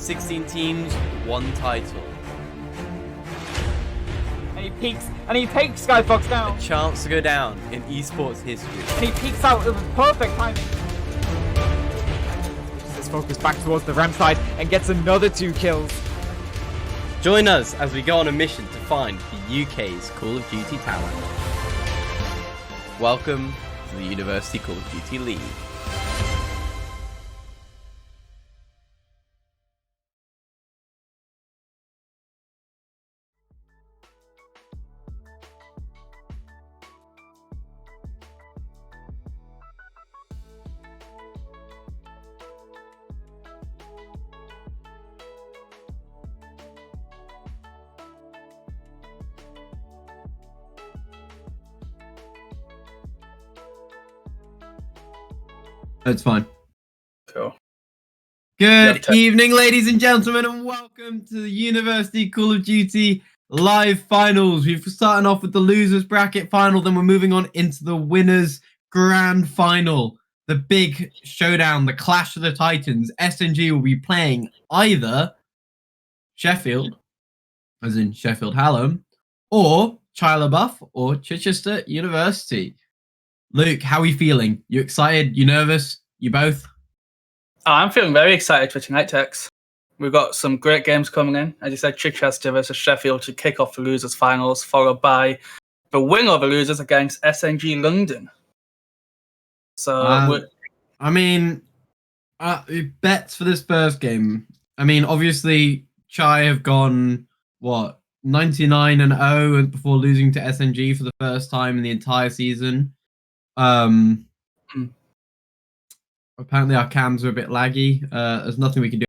16 teams, one title. And he takes Skyfox down. A chance to go down in esports history. And he peeks out. It was perfect timing. This focus back towards the ramp side and gets another 2 kills. Join us as we go on a mission to find the UK's Call of Duty talent. Welcome to the University Call of Duty League. It's fine. Cool. Good evening, ladies and gentlemen, and welcome to the University Call of Duty live finals. We've started off with the losers bracket final, then we're moving on into the winners grand final. The big showdown, the clash of the titans. SNG will be playing either Sheffield, as in Sheffield Hallam, or Chichester or Chichester University. Luke, how are you feeling? You excited? You nervous? You both? I'm feeling very excited for tonight, Tex. We've got some great games coming in. As you said, Chichester versus Sheffield to kick off the losers finals, followed by the winner of the losers against SNG London. So, bets for this first game. I mean, obviously, Chai have gone 99-0 before losing to SNG for the first time in the entire season. Apparently our cams are a bit laggy. There's nothing we can do.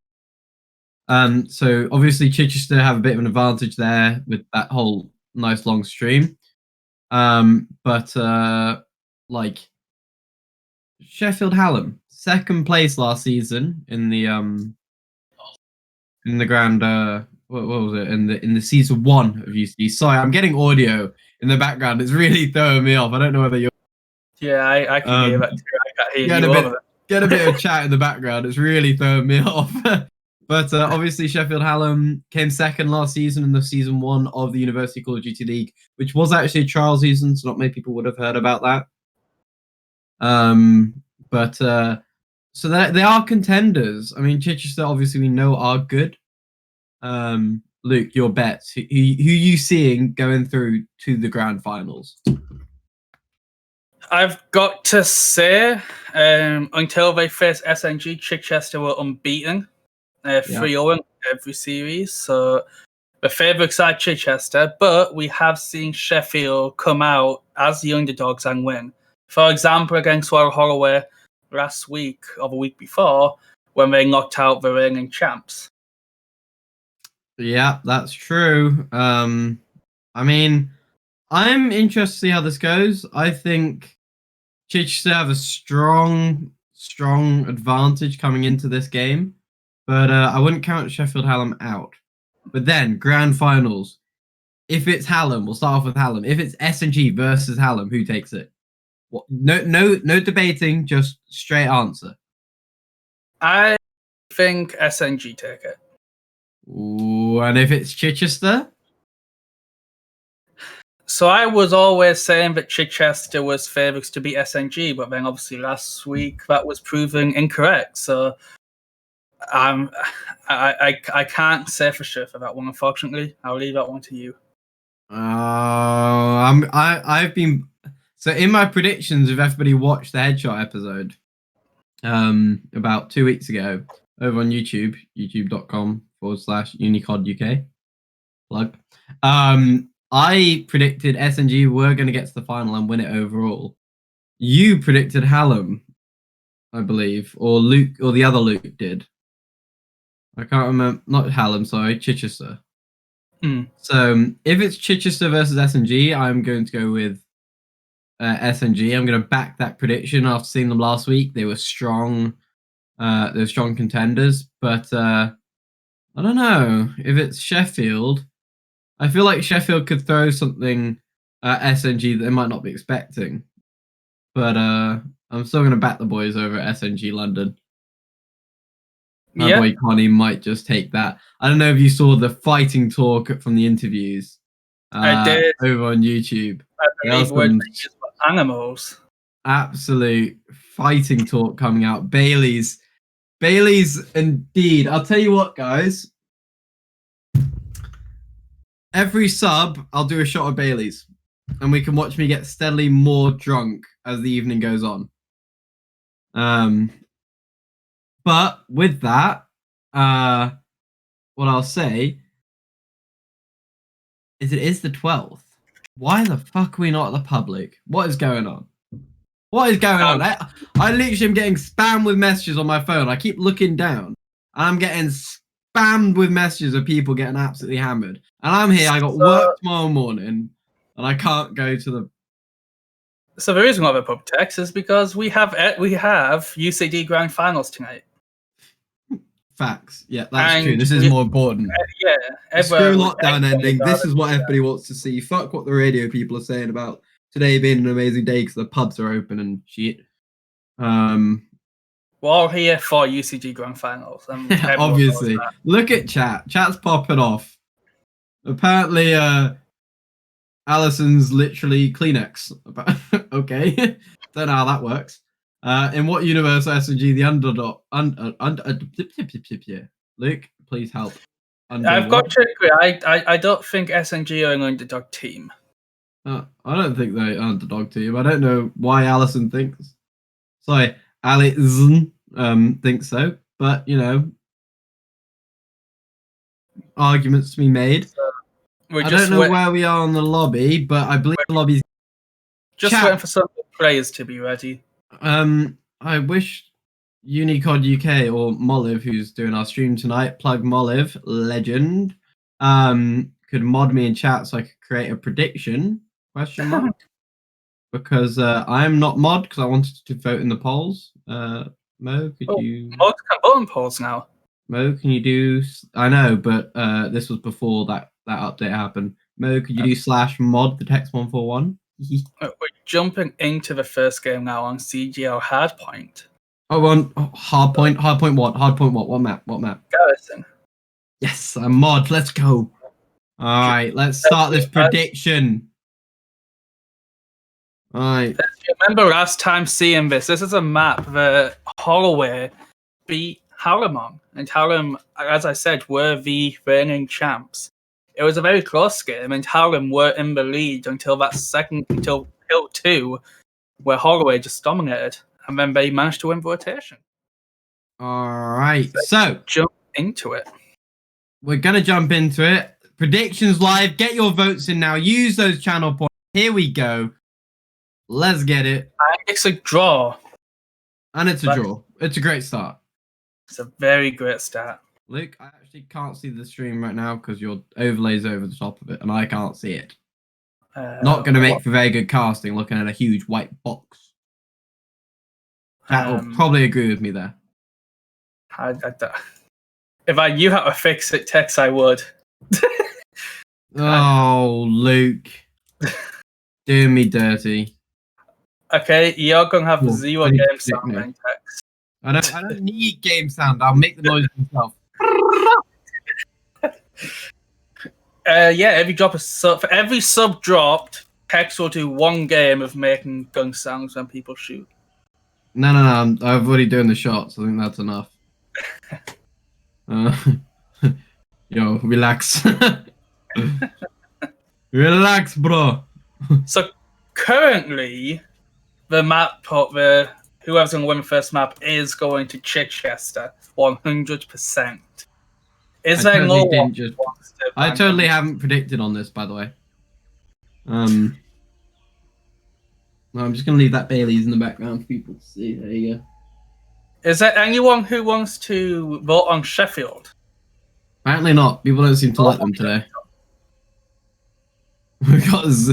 So obviously Chichester have a bit of an advantage there with that whole nice long stream. But Sheffield Hallam, second place last season in the grand what was it in the season 1 of UCD. Sorry, I'm getting audio in the background. It's really throwing me off. I don't know whether you're. Yeah, I can hear that too. I can't hear you. Get a bit of chat in the background. It's really throwing me off. But obviously Sheffield Hallam came second last season in the season 1 of the University Call of Duty League, which was actually a trial season, so not many people would have heard about that. So they are contenders. I mean, Chichester, obviously we know are good. Luke, your bets. Who you seeing going through to the grand finals? I've got to say, until they faced SNG, Chichester were unbeaten, 3-0 in every series. So the favourites are Chichester, but we have seen Sheffield come out as the underdogs and win. For example, against Royal Holloway last week or the week before, when they knocked out the reigning champs. Yeah, that's true. I mean, I'm interested to see how this goes. I think Chichester have a strong advantage coming into this game, but I wouldn't count Sheffield Hallam out. But then grand finals, if it's Hallam, we'll start off with Hallam. If it's SNG versus Hallam, who takes it? What? No debating, just straight answer. I think SNG take it. Ooh, and if it's Chichester? So I was always saying that Chichester was favourites to beat SNG, but then obviously last week that was proven incorrect. So I can't say for sure for that one, unfortunately. I'll leave that one to you. I've been so in my predictions. If everybody watched the Headshot episode, about 2 weeks ago over on YouTube, youtube.com/UniCodUK plug. I predicted SNG were going to get to the final and win it overall. You predicted Hallam, I believe, or Luke, or the other Luke did. I can't remember. Not Hallam, sorry, Chichester. So if it's Chichester versus SNG, I'm going to go with SNG. I'm going to back that prediction after seeing them last week. They were strong. They're strong contenders, but I don't know if it's Sheffield. I feel like Sheffield could throw something at SNG that they might not be expecting. But I'm still going to back the boys over at SNG London. My Yeah, boy Connie might just take that. I don't know if you saw the fighting talk from the interviews I did. over on YouTube. I There was believe words some they use for animals. absolute fighting talk coming out. Bailey's indeed. I'll tell you what, guys. Every sub, I'll do a shot of Bailey's, and we can watch me get steadily more drunk as the evening goes on. But with that, what I'll say is it is the 12th. Why the fuck are we not at the public? What is going on? What is going on? I literally am getting spammed with messages on my phone. I keep looking down, and I'm getting spammed with messages of people getting absolutely hammered. And I'm here. I got work tomorrow morning, and I can't go to the. So the reason why we're pub text is because we have UCD Grand Finals tonight. Facts. Yeah, that's And true. This is more important. Yeah, Screw lockdown ending. This is what everybody wants to see. Fuck what the radio people are saying about today being an amazing day because the pubs are open and shit. We're all here for UCG Grand Finals. Obviously. Look at chat. Chat's popping off. Apparently, Alison's literally Kleenex. Okay. Don't know how that works. In what universe are S&G the underdog? Luke, please help. I've got to agree. I don't think SNG are an underdog team. I don't think they're underdog team. I don't know why Alison thinks. Sorry, Alison thinks so. But, you know, arguments to be made. So I don't know where we are on the lobby, but I believe the lobby's... Just waiting for some of the players to be ready. I wish UniCodUK or Moliv, who's doing our stream tonight, plug Moliv, legend, could mod me in chat so I could create a prediction, question mark, because I'm not mod because I wanted to vote in the polls. Mo, could you... Mods can vote in polls now. Mo, can you do... I know, but this was before that update happened. Mo, could you do /mod the text 141? We're jumping into the first game now on CGL Hardpoint. Hardpoint. Hardpoint what? Hardpoint what? What map? Garrison. Yes, I'm mod. Let's go. All right, let's start this prediction. All right. Remember last time seeing this? This is a map that Holloway beat Hallam on, and Hallam, as I said, were the reigning champs. It was a very close game, and Hallam were in the lead until until Hill 2, where Holloway just dominated, and then they managed to win rotation. All right, so jump into it. We're gonna jump into it. Predictions live. Get your votes in now. Use those channel points. Here we go. Let's get it. And it's a draw. And it's a draw. It's a great start. It's a very great start. Luke, I actually can't see the stream right now because your overlay's over the top of it, and I can't see it. Not going to make for very good casting looking at a huge white box. Chat will probably agree with me there. If I knew how to fix it, Tex, I would. Oh, Luke. Doing me dirty. Okay, you're going to have 0 game sound then, Tex. I don't need game sound. I'll make the noise myself. Yeah, for every sub dropped, Tex will do 1 game of making gun sounds when people shoot. No. I've already done the shots. I think that's enough. Yo, relax. Relax, bro. So currently, the map, whoever's going to win the first map is going to Chichester, 100%. Is there no one? I totally haven't predicted on this, by the way. I'm just going to leave that Bailey's in the background for people to see. There you go. Is there anyone who wants to vote on Sheffield? Apparently not. People don't seem to like them today. Because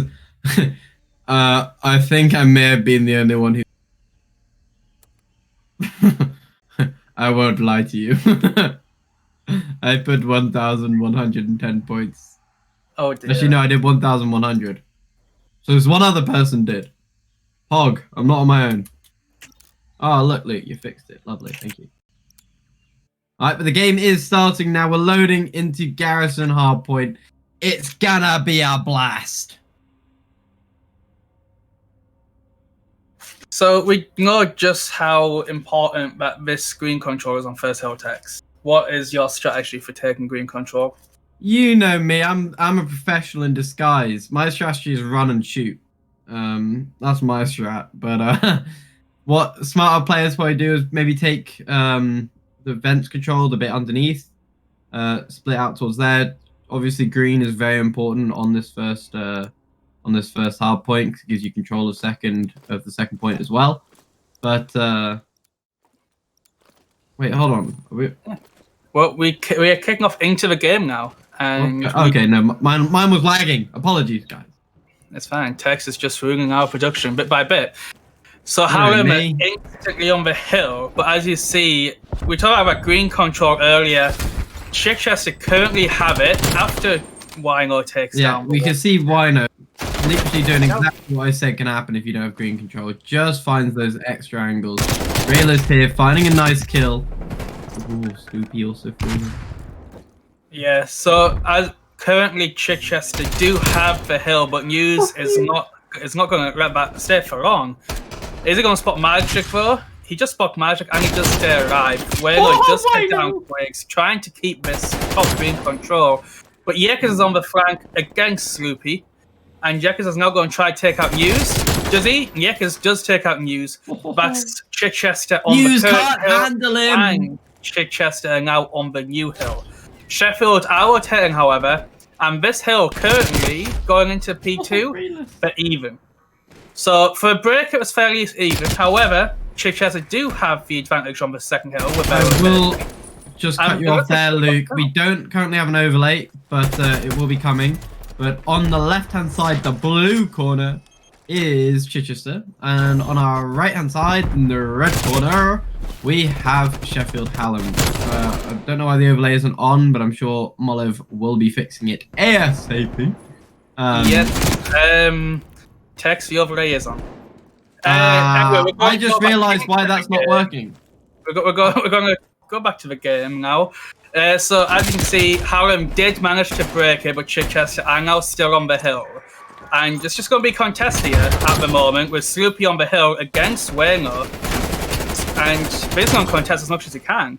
I think I may have been the only one who... I won't lie to you. I put 1,110 points. Oh dear. Actually, no, I did 1,100. So there's one other person did. Hog, I'm not on my own. Oh, look, Luke, you fixed it. Lovely, thank you. Alright, but the game is starting now. We're loading into Garrison Hardpoint. It's gonna be a blast. So we know just how important that this green control is on first hill text. What is your strategy for taking green control? You know me, I'm a professional in disguise. My strategy is run and shoot. That's my strat. But what smarter players probably do is maybe take the vents control the bit underneath, split out towards there. Obviously, green is very important on this first hard point because it gives you control of the second point as well. But wait, hold on. Well, we are kicking off into the game now, and okay, no, mine was lagging. Apologies, guys. It's fine. Tex is just ruining our production bit by bit. So Hallam are instantly on the hill, but as you see, we talked about green control earlier. Chichester currently have it after Wino takes down. Yeah, we can see Wino literally doing exactly what I said can happen if you don't have green control. It just finds those extra angles. Rayla's here, finding a nice kill. Ooh, Sloopy also falling. Yeah, so as currently Chichester do have the hill, but News is not going to let that stay for long. Is he going to spot Magic though? He just spot Magic and he does stay alive. Waylo does take down Quakes, trying to keep this top green control. But Yekis is on the flank against Sloopy. And Yekis is now going to try to take out News. Does he? Yekis does take out News. That's Chichester on News the can't hill. handle him. And Chichester are now on the new hill. Sheffield are rotating, however. And this hill currently going into P2, they're even. So for a break, it was fairly even. However, Chichester do have the advantage on the second hill. I will just cut you off there, Luke. We don't currently have an overlay, but it will be coming. But on the left-hand side, the blue corner is Chichester. And on our right-hand side, in the red corner, we have Sheffield Hallam. I don't know why the overlay isn't on, but I'm sure Moliv will be fixing it ASAP. Yes. Text, the overlay is on. Anyway, I just realised why that's not working. We're going to go back to the game now. So as you can see, Hallam did manage to break it, but Chichester are now still on the hill. And it's just going to be contested here at the moment with Sloopy on the hill against Wayno. And he's going to contest as much as he can.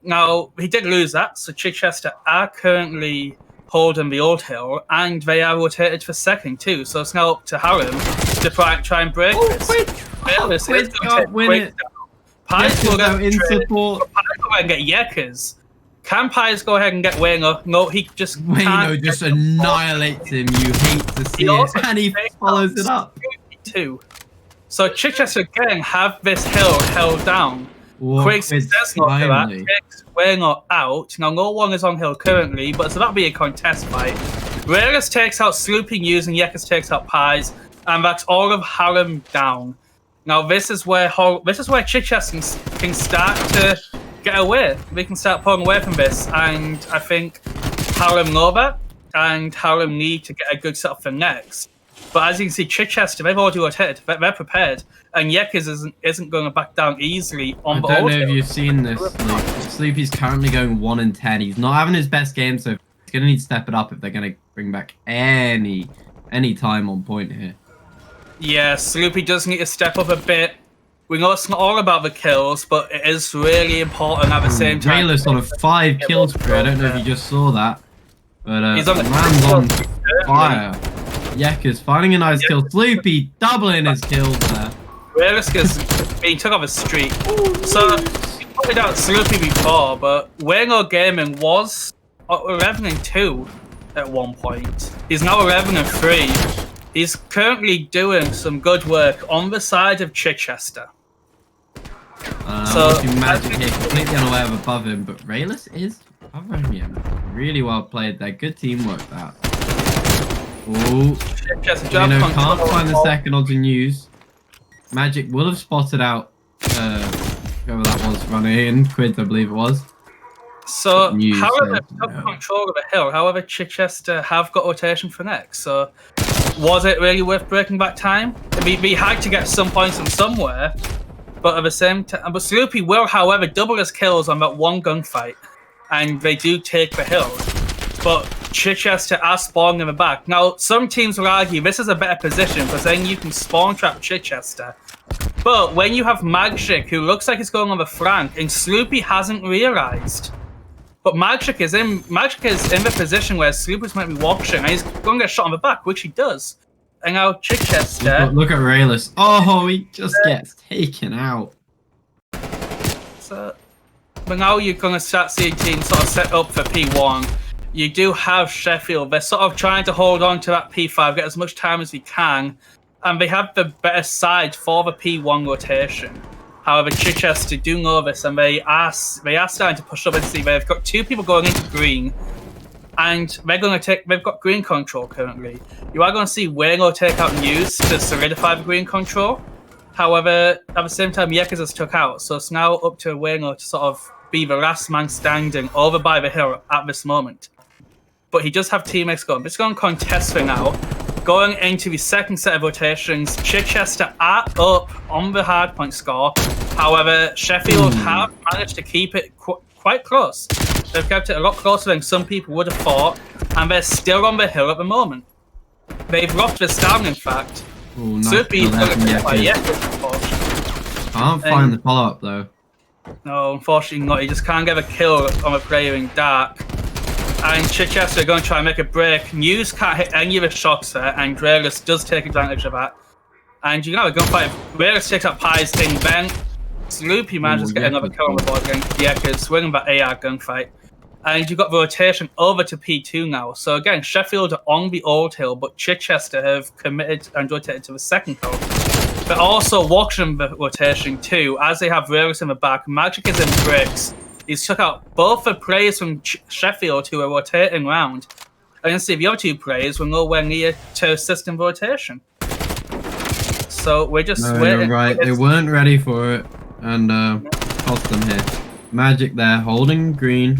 Now, he did lose that, so Chichester are currently holding the old hill, and they are rotated for second too. So it's now up to Hallam to try and break this. Quid can't win it. Pies will go in support. Pies go ahead and get Yekers. Can Pies go ahead and get Wayno? No, he just Wayno just annihilates him. You hate to see it, and he follows it up. Too. So Chichester again have this hill held down. Quiggs does not do that. Takes Wayno out. Now no one is on hill currently, but it's about to be a contest fight. Raelus takes out Sloopy News and Yekis takes out Pies, and that's all of Hallam down. Now this is where Chichester can start to get away. They can start pulling away from this, and I think Hallam know that, and Hallam need to get a good setup for next. But as you can see, Chichester, they've already rotated. They're prepared. And Yekis isn't going to back down easily on the I don't know if you've seen this. Sloopy's currently going 1-10. He's not having his best game, so he's going to need to step it up if they're going to bring back any time on point here. Yeah, Sloopy does need to step up a bit. We know it's not all about the kills, but it is really important at the same time. Rayless on a 5 kill spree. I don't know if you just saw that. But he's on man's on fire. Yekis finding a nice kill. Sloopy doubling his kills there. Raelus being took off a streak. So, we pointed out Sloopy before, but Wayno Gaming was 11-2 at one point. He's now 11-3. He's currently doing some good work on the side of Chichester. So Magic here, completely unaware of above him, but Raelus is covering him. Really well played there. Good teamwork that. Oh, can't find the second onto News. Magic will have spotted out whoever that was running in. Quid, I believe it was. So, however, took control of the hill. However, Chichester have got rotation for next. So, was it really worth breaking back time? We had to get some points from somewhere. But at the same time, but Sloopy will, however, double his kills on that one gunfight, and they do take the hill. But Chichester are spawning in the back. Now, some teams will argue this is a better position because then you can spawn trap Chichester. But when you have Magic, who looks like he's going on the flank, and Sloopy hasn't realised. But Magic is in the position where Sloopy's might be watching, and he's going to get shot on the back, which he does. And now Chichester. Look at Rayless. Oh, he just gets taken out. So, but now you're going to start seeing teams sort of set up for P1. You do have Sheffield. They're sort of trying to hold on to that P5, get as much time as they can. And they have the better side for the P1 rotation. However, Chichester do know this, and they are starting to push up and see. They've got 2 people going into green, and they've got green control currently. You are going to see Wayno take out News to solidify the green control. However, at the same time, Yekers has took out, so it's now up to Wayno to sort of be the last man standing over by the hill at this moment. But he does have teammates going. But it's going to contest for now. Going into the second set of rotations, Chichester are up on the hardpoint score. However, Sheffield have managed to keep it quite close. They've kept it a lot closer than some people would have thought, and they're still on the hill at the moment. They've locked this down, in fact. Ooh, nice Sloopy can't find the follow-up, though. No, unfortunately not. He just can't get a kill on a player in dark. And Chichester are going to try and make a break. News can't hit any of the shots there, and Rayless does take advantage of that. And you can have a gunfight. Rayless takes out Pies in then. Sloopy manages to get another kill on the board against Yekers, swinging that AR gunfight. And you've got the rotation over to P2 now. So again, Sheffield are on the old hill, but Chichester have committed and rotated to the second hill. But also watching the rotation too, as they have Rayless in the back. Magic is in bricks. He's took out both the players from Sheffield who are rotating round. And you see the other 2 players were nowhere near to assist in rotation. So we're just waiting. You're right, they weren't ready for it. And cost them here. Magic there, holding green.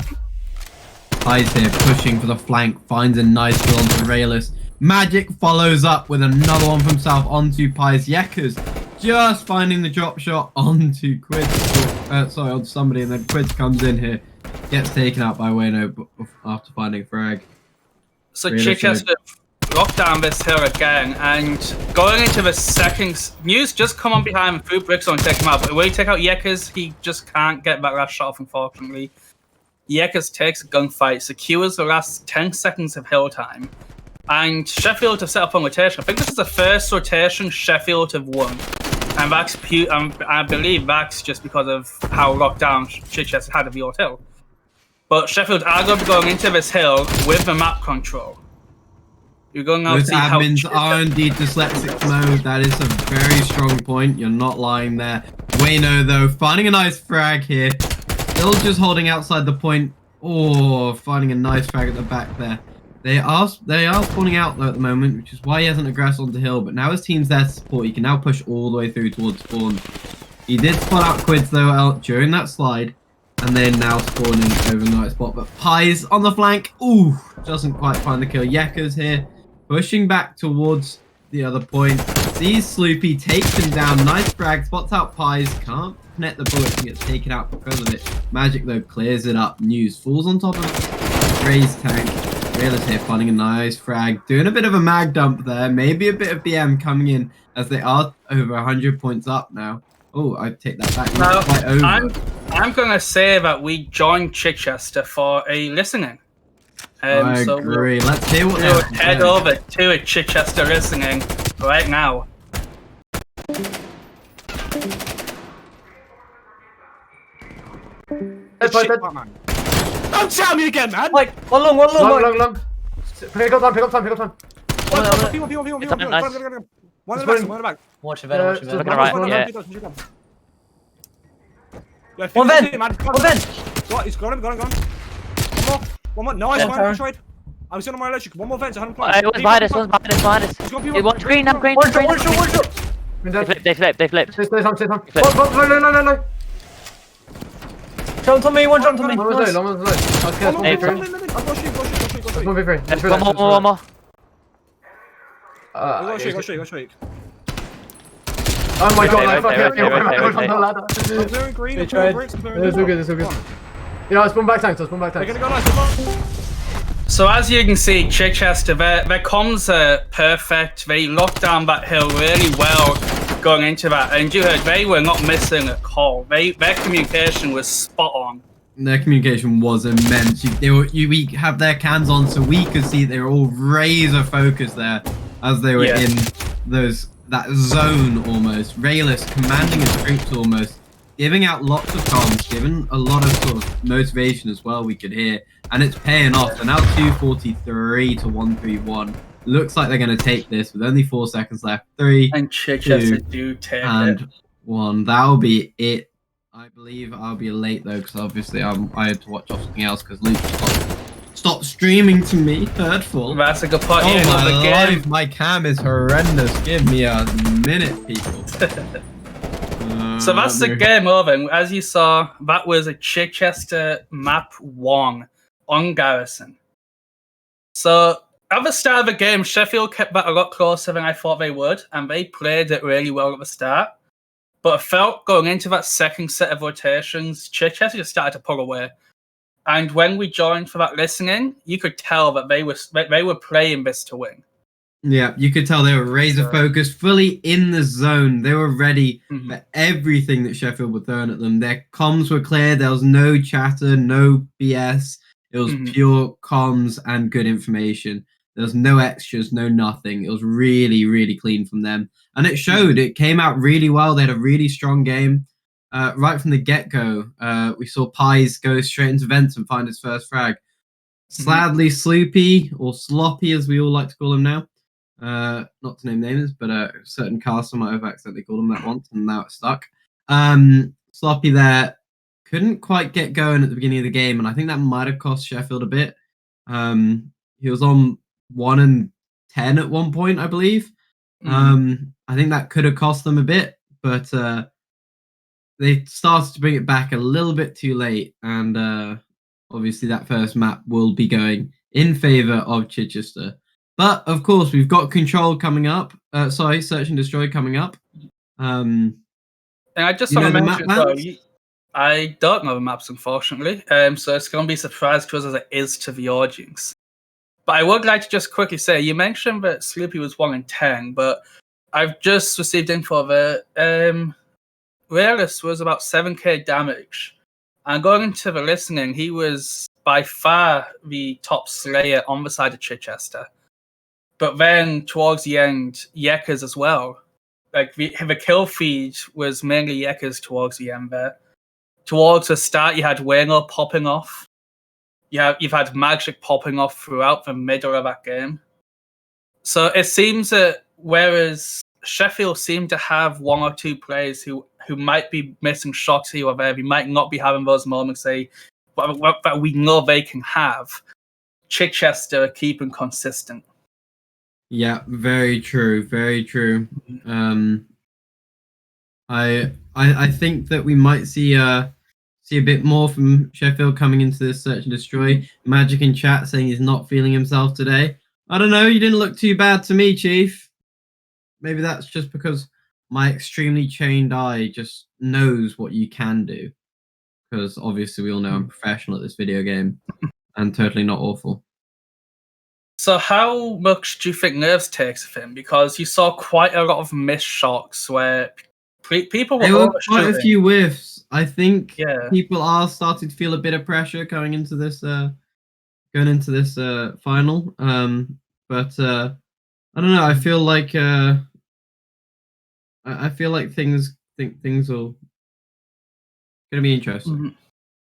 Pies here, pushing for the flank. Finds a nice kill onto Rayless. Magic follows up with another one from South onto Pies. Yekers just finding the drop shot onto Quids. Onto somebody, and then Quids comes in here. Gets taken out by Wayno after finding a frag. So Chichester locked down this hill again, and going into the second, News just come on behind and threw bricks on and take him out. But when you take out Yekers, he just can't get that last shot off, unfortunately. Yekers takes a gunfight, secures the last 10 seconds of hill time. And Sheffield have set up on rotation. I think this is the first rotation Sheffield have won. And that's I believe that's just because of how locked down Chichester had of the old hill. But Sheffield are going to be going into this hill with the map control. You're going to see how admins are indeed dyslexic mode. That is a very strong point. You're not lying there. Wayno, though, finding a nice frag here. Still just holding outside the point. Oh, finding a nice frag at the back there. They are spawning out though at the moment, which is why he hasn't aggressed onto hill. But now his team's there to support. He can now push all the way through towards spawn. He did spot out Quids though out during that slide, and then now spawning over the right spot. But Pies on the flank. Ooh, doesn't quite find the kill. Yekers here, pushing back towards the other point. Sees Sloopy, takes him down. Nice frag, spots out Pies. Can't connect the bullets and gets taken out because of it. Magic though clears it up. News falls on top of Ray's tank. Rayless here finding a nice frag, doing a bit of a mag dump there, maybe a bit of BM coming in as they are over 100 points up now. Oh, I take that back. Now, quite over. I'm going to say that we joined Chichester for a listening. I so agree. Let's hear what we'll head over to a Chichester listening right now. Don't tell me again, man! Like, one long. Pick up time. One in the back. Watch the vent, Look at right, yeah. One vent! What? He's gone. One more. Nice Yeah, one. sorry. Push right. I'm still on my electric. One more vent. It was behind us. One's green, I'm green. One shot. They flipped. Stay on. No. Jump on me, one jump on me. Long one's low. Okay, Hey, that's 1v3. One more. Go shoot. Oh my god, Wait, like, fuck wait, it. wait, wait. On the ladder. I'm clearing green. They I'm clearing tried. bricks. I'm clearing It's all good, it's all good. You know, I spawn back tanks, They're gonna go nice. Come on. So as you can see, Chichester, their comms are perfect. They locked down that hill really well going into that, and you heard they were not missing a call. Their communication was spot on. Their communication was immense. We have their cams on, so we could see they were all razor focused there as they were in that zone almost. Rayless commanding his troops almost, giving out lots of comms, giving a lot of sort of motivation as well. We could hear, and it's paying off. So now 243 to 131. Looks like they're going to take this with only 4 seconds left. 3, And Chichester 2, do take and it. 1. That'll be it. I believe I'll be late though, because obviously I had to watch off something else because Luke stopped streaming to me. Hurtful. That's a good point. Oh Yeah, my the game. life, my cam is horrendous. Give me a minute, people. So that's the game over. And as you saw, that was a Chichester map 1 on Garrison. So at the start of the game, Sheffield kept that a lot closer than I thought they would, and they played it really well at the start. But I felt going into that second set of rotations, Chichester just started to pull away. And when we joined for that listening, you could tell that they were playing this to win. Yeah, you could tell they were razor focused, fully in the zone. They were ready for everything that Sheffield were throwing at them. Their comms were clear. There was no chatter, no BS. It was pure comms and good information. There was no extras, no nothing. It was really, really clean from them. And it showed. It came out really well. They had a really strong game. Right from the get-go, we saw Pies go straight into vents and find his first frag. Sadly, Sloopy, or Sloppy as we all like to call him now. Not to name names, but a certain caster might have accidentally called him that once, and now it's stuck. Sloppy there couldn't quite get going at the beginning of the game, and I think that might have cost Sheffield a bit. He was on 1 and 10 at one point, I believe. I think that could have cost them a bit, but they started to bring it back a little bit too late, and obviously that first map will be going in favour of Chichester. But of course, we've got Control coming up. Search and Destroy coming up. And I just want to mention as well, I don't know the maps, unfortunately. So it's going to be a surprise to us as it is to the audience. But I would like to just quickly say, you mentioned that Sloopy was 1 in 10, but I've just received info that Realist was about 7k damage. And going into the listening, he was by far the top slayer on the side of Chichester. But then towards the end, Yekkers as well. Like the kill feed was mainly Yekkers towards the end there. Towards the start, you had Wayno popping off. You've had Magic popping off throughout the middle of that game. So it seems that whereas Sheffield seem to have 1 or 2 players who might be missing shots here or there, we might not be having those moments that we know they can have. Chichester are keeping consistent. Yeah, very true, very true. I think that we might see a bit more from Sheffield coming into this Search and Destroy. Magic in chat saying he's not feeling himself today. I don't know, you didn't look too bad to me, Chief. Maybe that's just because my extremely trained eye just knows what you can do. Because obviously we all know I'm professional at this video game and totally not awful. So how much do you think Nerves takes of him? Because you saw quite a lot of missed shots where people were There were overshooting. quite a few whiffs. I think Yeah. people are starting to feel a bit of pressure going into this final. But I don't know. I feel like things will gonna be interesting.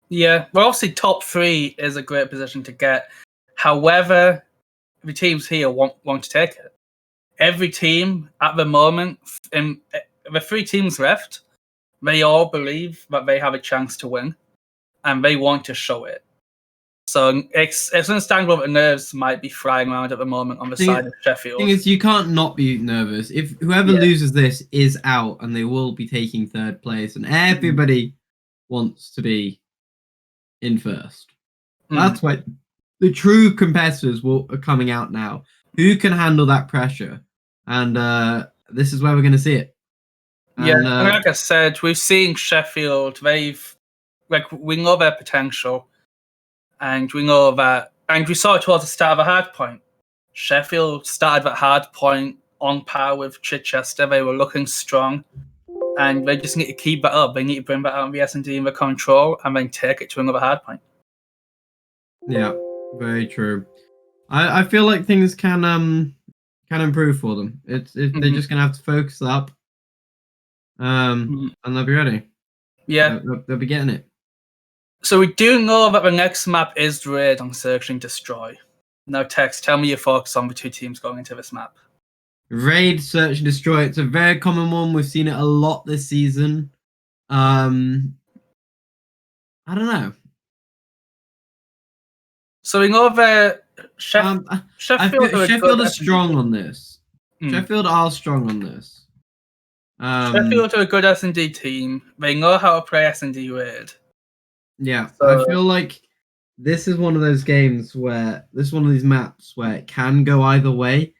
Yeah, well, obviously top 3 is a great position to get. However, the teams here want to take it. Every team at the moment, in the 3 teams left, they all believe that they have a chance to win, and they want to show it. So it's understandable that Nerves might be flying around at the moment on the side of Sheffield. The thing is, you can't not be nervous. If whoever loses this is out, and they will be taking 3rd place, and everybody wants to be in 1st. That's why the true competitors are coming out now. Who can handle that pressure? And this is where we're going to see it. Yeah, And, and like I said, we've seen Sheffield. We know their potential, and we know that, and we saw it towards the start of a hard point. Sheffield started that hard point on par with Chichester. They were looking strong, and they just need to keep that up. They need to bring that out of the S&D in the control, and then take it to another hard point. Yeah, very true. I feel like things can improve for them. They're just gonna have to focus up, and they'll be ready. Yeah. They'll be getting it. So we do know that the next map is Raid on Search and Destroy. Now, Tex, tell me your thoughts on the two teams going into this map. Raid, Search and Destroy. It's a very common one. We've seen it a lot this season. I don't know. So we know that Sheffield are strong on this. Sheffield are strong on this. Sheffield are a good S&D team. They know how to play S&D Raid. Yeah, so, I feel like this is one of those games where this is one of these maps where it can go either way.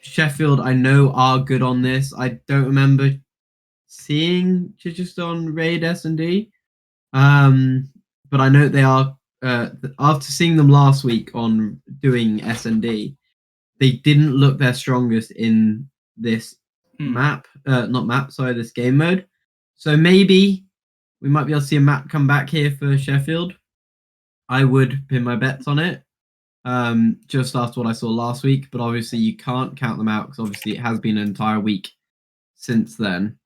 Sheffield, I know, are good on this. I don't remember seeing Chichester on Raid S&D, but I know they are. After seeing them last week on doing S&D, they didn't look their strongest in this this game mode. So maybe we might be able to see a map come back here for Sheffield. I would pin my bets on it, just after what I saw last week. But obviously you can't count them out because obviously it has been an entire week since then.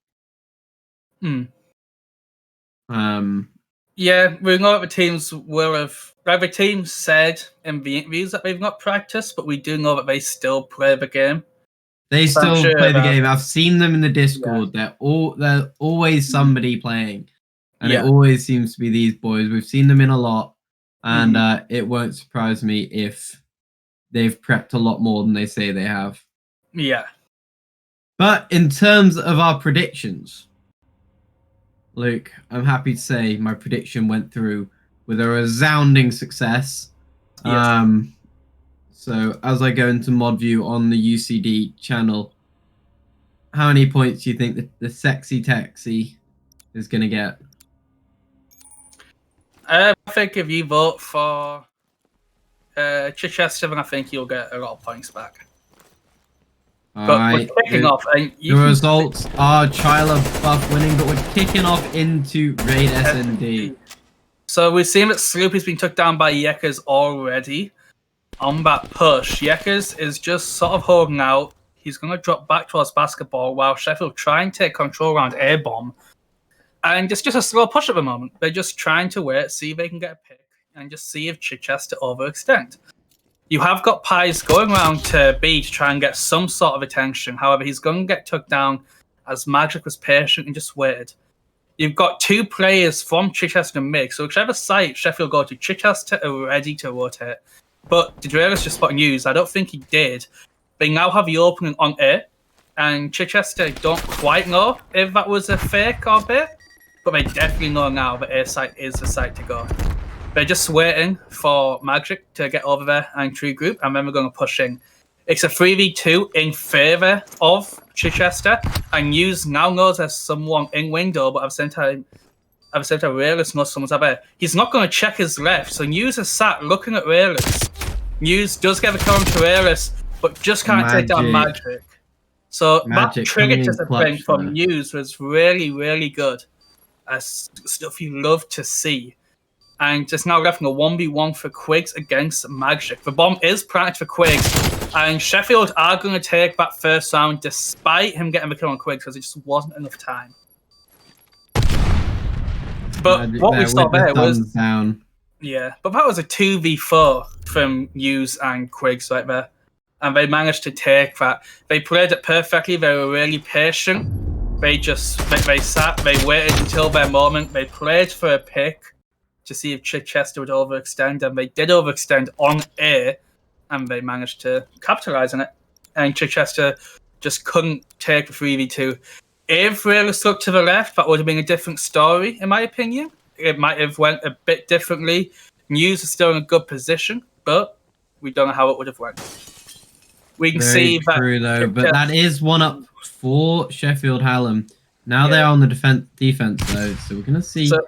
Yeah, we know that the teams will have. The team said in the interviews that they've not practiced, but we do know that they still play the game. They still play the game. I've seen them in the Discord. Yeah. They're always somebody playing, and it always seems to be these boys. We've seen them in a lot, and it won't surprise me if they've prepped a lot more than they say they have. Yeah. But in terms of our predictions, Luke, I'm happy to say my prediction went through with a resounding success. Yes. So as I go into mod view on the UCD channel, how many points do you think the sexy taxi is going to get? I think if you vote for Chichester, then I think you'll get a lot of points back. But we're kicking off. And the results are Chyla Buff winning, but we're kicking off into Raid S&D. So we've seen that Sloopy's been took down by Yekers already. On that push, Yekers is just sort of holding out. He's going to drop back towards basketball while Sheffield try and take control around air bomb. And it's just a slow push at the moment. They're just trying to wait, see if they can get a pick, and just see if Chichester overextend. You have got Pies going around to B to try and get some sort of attention. However, he's going to get took down as Magic was patient and just waited. You've got two players from Chichester mid, so whichever site Sheffield go to, Chichester are ready to rotate. But did Rails just spot news? I don't think he did. They now have the opening on A, and Chichester don't quite know if that was a fake or bit, but they definitely know now that A site is the site to go. They're just waiting for Magic to get over there and tree group, and then we're going to push in. It's a 3v2 in favour of Chichester, and News now knows there's someone in window, but at the same time, Rayless knows someone's up there. He's not going to check his left, so News is sat looking at Rayless. News does get the kill to Rayless, but just can't take down Magic. So Magic, that trigger discipline from News was really, really good. Stuff you love to see. And just now left in a 1v1 for Quigs against Magic. The bomb is planted for Quigs, and Sheffield are going to take that first round despite him getting the kill on Quigs because it just wasn't enough time. But what we saw there was down. Yeah, but that was a 2v4 from News and Quigs right there. And they managed to take that. They played it perfectly, they were really patient. They sat, they waited until their moment, they played for a pick to see if Chichester would overextend, and they did overextend on A, and they managed to capitalize on it. And Chichester just couldn't take the 3v2. If Realist looked to the left, that would have been a different story, in my opinion. It might have went a bit differently. News is still in a good position, but we don't know how it would have went. We can see that. True, though, but that is one up for Sheffield Hallam. Now they're on the defense though, so we're gonna see. So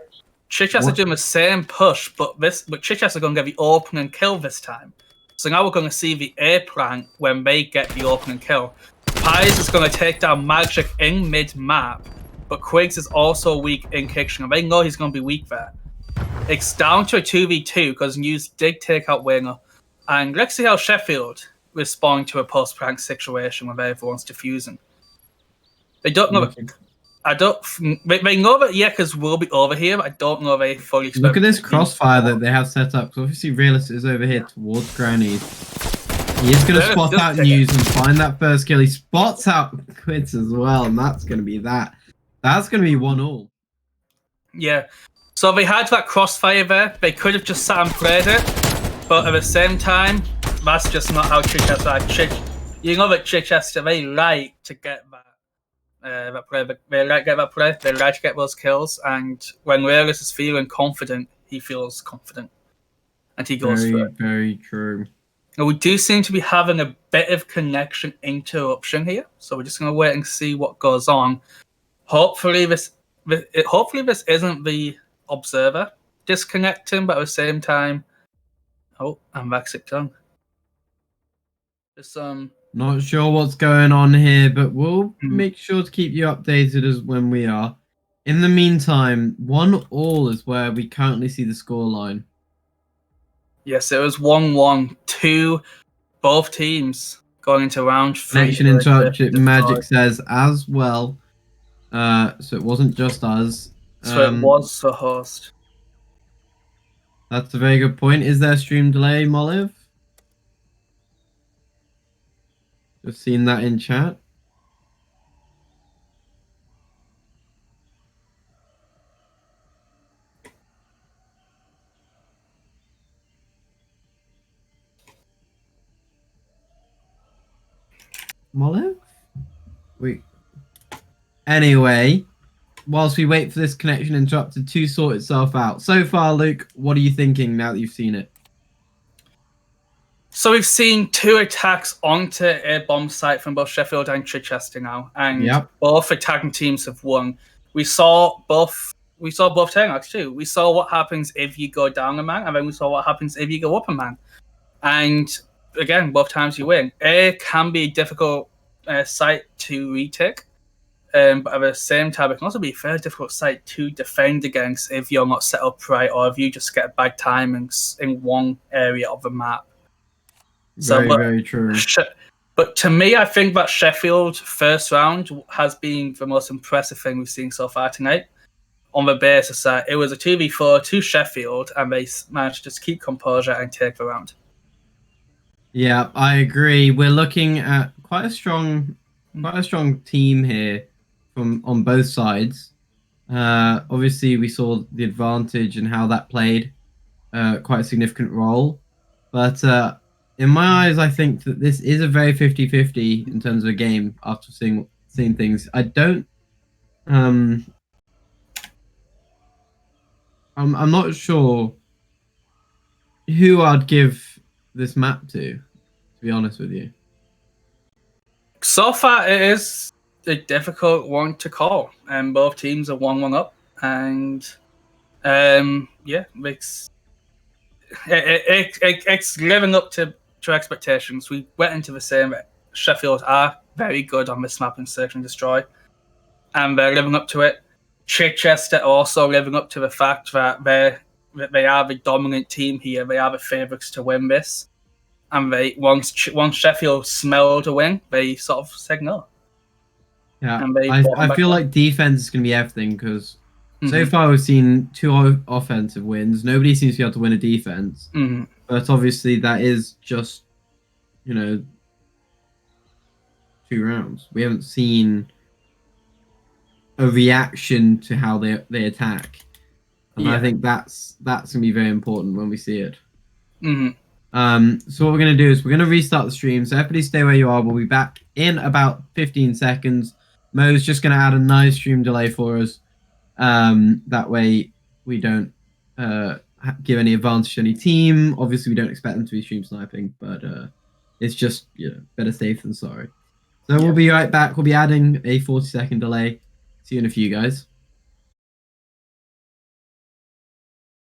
Chichester doing the same push, but Chichester going to get the opening kill this time. So now we're going to see the A plan when they get the opening kill. Pies is going to take down Magic in mid-map, but Quiggs is also weak in kitchen, and they know he's going to be weak there. It's down to a 2v2 because News did take out Winger, and let's see how Sheffield respond to a post-prank situation where everyone's diffusing. They don't know. They know that Yekas will be over here, but I don't know if they fully expect. Look at this crossfire that they have set up. So obviously, Realist is over here towards Granny. He is going to spot out News and find that first kill. He spots out Quids as well, and that's going to be that. That's going to be 1-1. Yeah. So they had that crossfire there. They could have just sat and played it, but at the same time, that's just not how Chichester are. You know that Chichester, they like to get that. They like to get that play. They like to get those kills, and when Realist is feeling confident, he feels confident, and he goes for it. Very true. Now, we do seem to be having a bit of connection interruption here, so we're just going to wait and see what goes on. Hopefully, this isn't the observer disconnecting, but at the same time, I'm Vaxic tongue. Not sure what's going on here, but we'll make sure to keep you updated as when we are. In the meantime, 1-1 is where we currently see the scoreline. Yes, it was 1-1. Both teams going into round 3. Connection interrupted, Magic says as well. So it wasn't just us. So it was the host. That's a very good point. Is there a stream delay, Moliv? Just seen that in chat. Moliv? Anyway, whilst we wait for this connection interrupted to sort itself out. So far, Luke, what are you thinking now that you've seen it? So we've seen 2 attacks onto a bomb site from both Sheffield and Chichester now, and both attacking teams have won. We saw both turn-outs too. We saw what happens if you go down a man, and then we saw what happens if you go up a man. And again, both times you win. A can be a difficult site to retake, but at the same time, it can also be a very difficult site to defend against if you're not set up right, or if you just get bad timings in one area of the map. Very true. But to me, I think that Sheffield first round has been the most impressive thing we've seen so far tonight. On the basis that it was a 2v4 to Sheffield, and they managed to just keep composure and take the round. Yeah, I agree. We're looking at quite a strong team here on both sides. Obviously, we saw the advantage and how that played quite a significant role, but. In my eyes, I think that this is a very 50-50 in terms of a game after seeing things. I don't... I'm not sure who I'd give this map to be honest with you. So far, it is a difficult one to call. And both teams are 1-1 up. And it's living up to expectations. We went into the same. Sheffield are very good on this map in Search and Destroy, and they're living up to it. Chichester also living up to the fact that they are the dominant team here. They are the favourites to win this, and once Sheffield smelled a win, they sort of said no. Yeah, I feel like defense is going to be everything because so far we've seen 2 offensive wins. Nobody seems to be able to win a defense. But obviously that is just, 2 rounds. We haven't seen a reaction to how they attack. And I think that's going to be very important when we see it. So what we're going to do is we're going to restart the stream. So everybody stay where you are. We'll be back in about 15 seconds. Mo's just going to add a nice stream delay for us. That way we don't give any advantage to any team. Obviously, we don't expect them to be stream sniping, but it's just better safe than sorry. So we'll be right back. We'll be adding a 40-second delay. See you in a few, guys.